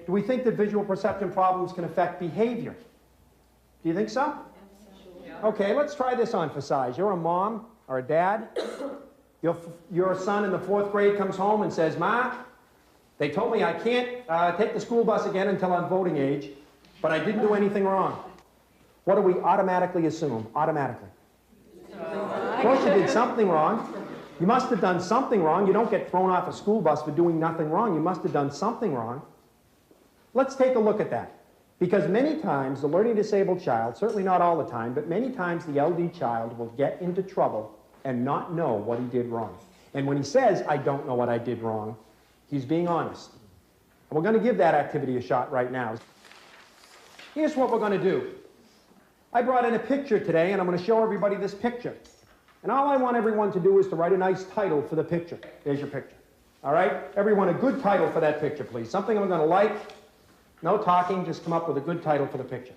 do we think that visual perception problems can affect behavior? Do you think so? Okay, let's try this on for size. You're a mom or a dad. Your son in the 4th grade comes home and says, "Ma, they told me I can't take the school bus again until I'm voting age, but I didn't do anything wrong." What do we automatically assume? Automatically. Of course you did something wrong. You must have done something wrong. You don't get thrown off a school bus for doing nothing wrong. You must have done something wrong. Let's take a look at that. Because many times the learning disabled child, certainly not all the time, but many times the LD child will get into trouble and not know what he did wrong. And when he says, "I don't know what I did wrong," he's being honest. And we're going to give that activity a shot right now. Here's what we're going to do. I brought in a picture today, and I'm going to show everybody this picture. And all I want everyone to do is to write a nice title for the picture. There's your picture. All right? Everyone, a good title for that picture, please. Something I'm going to like. No talking, just come up with a good title for the picture.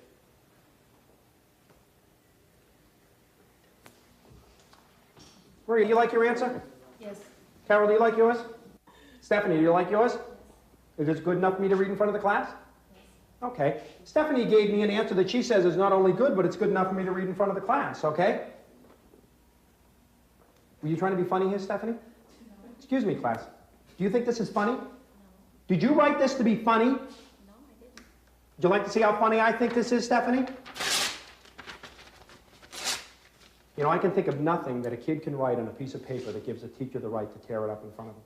Maria, do you like your answer? Yes. Carol, do you like yours? Stephanie, do you like yours? Is this good enough for me to read in front of the class? Yes. Okay. Stephanie gave me an answer that she says is not only good, but it's good enough for me to read in front of the class, okay? Were you trying to be funny here, Stephanie? No. Excuse me, class. Do you think this is funny? No. Did you write this to be funny? No, I didn't. Would you like to see how funny I think this is, Stephanie? You know, I can think of nothing that a kid can write on a piece of paper that gives a teacher the right to tear it up in front of them.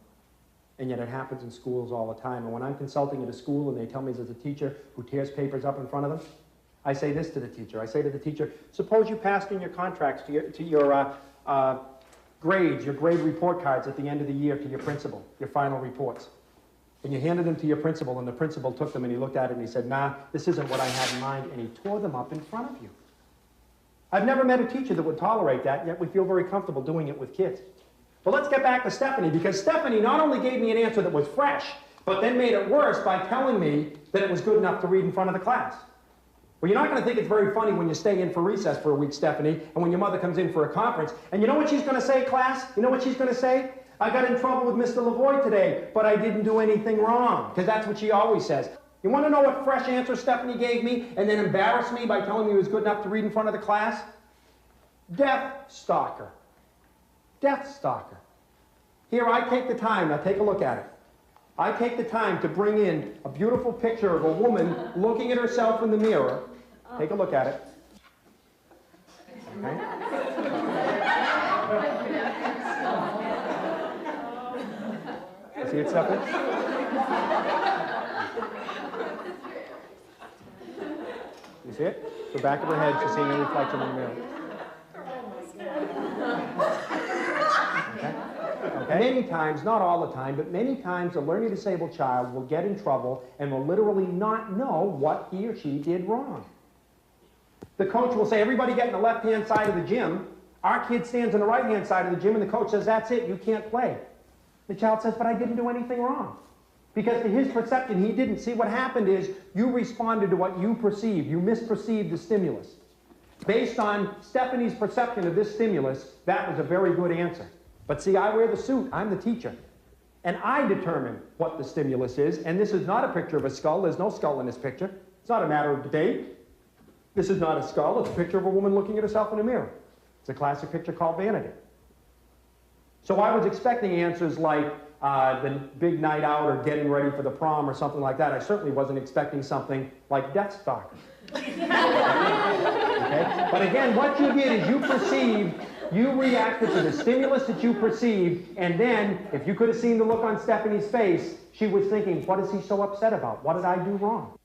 And yet it happens in schools all the time. And when I'm consulting at a school and they tell me there's a teacher who tears papers up in front of them, I say this to the teacher. I say to the teacher, suppose you passed in your contracts to your grades, your grade report cards at the end of the year to your principal, your final reports. And you handed them to your principal, and the principal took them and he looked at it and he said, "Nah, this isn't what I had in mind," and he tore them up in front of you. I've never met a teacher that would tolerate that, yet we feel very comfortable doing it with kids. But let's get back to Stephanie, because Stephanie not only gave me an answer that was fresh, but then made it worse by telling me that it was good enough to read in front of the class. Well, you're not going to think it's very funny when you stay in for recess for a week, Stephanie, and when your mother comes in for a conference. And you know what she's going to say, class? You know what she's going to say? "I got in trouble with Mr. Lavoie today, but I didn't do anything wrong," because that's what she always says. You want to know what fresh answer Stephanie gave me and then embarrassed me by telling me it was good enough to read in front of the class? Death stalker. Death stalker. Here, I take the time. Now, take a look at it. I take the time to bring in a beautiful picture of a woman looking at herself in the mirror. Take a look at it. Okay? See it, Stephanie? You see it? The back of her head, she's seeing a reflection in the mirror. Okay? Okay? Many times, not all the time, but many times a learning disabled child will get in trouble and will literally not know what he or she did wrong. The coach will say, "Everybody get in the left-hand side of the gym." Our kid stands on the right-hand side of the gym and the coach says, "That's it, you can't play." The child says, "But I didn't do anything wrong." Because to his perception, he didn't. See, what happened is you responded to what you perceived. You misperceived the stimulus. Based on Stephanie's perception of this stimulus, that was a very good answer. But see, I wear the suit. I'm the teacher. And I determine what the stimulus is. And this is not a picture of a skull. There's no skull in this picture. It's not a matter of debate. This is not a skull. It's a picture of a woman looking at herself in a mirror. It's a classic picture called vanity. So I was expecting answers like the big night out or getting ready for the prom or something like that. I certainly wasn't expecting something like death stalker. Okay? But again, what you did is you reacted to the stimulus that you perceived, and then, if you could have seen the look on Stephanie's face, she was thinking, what is he so upset about? What did I do wrong?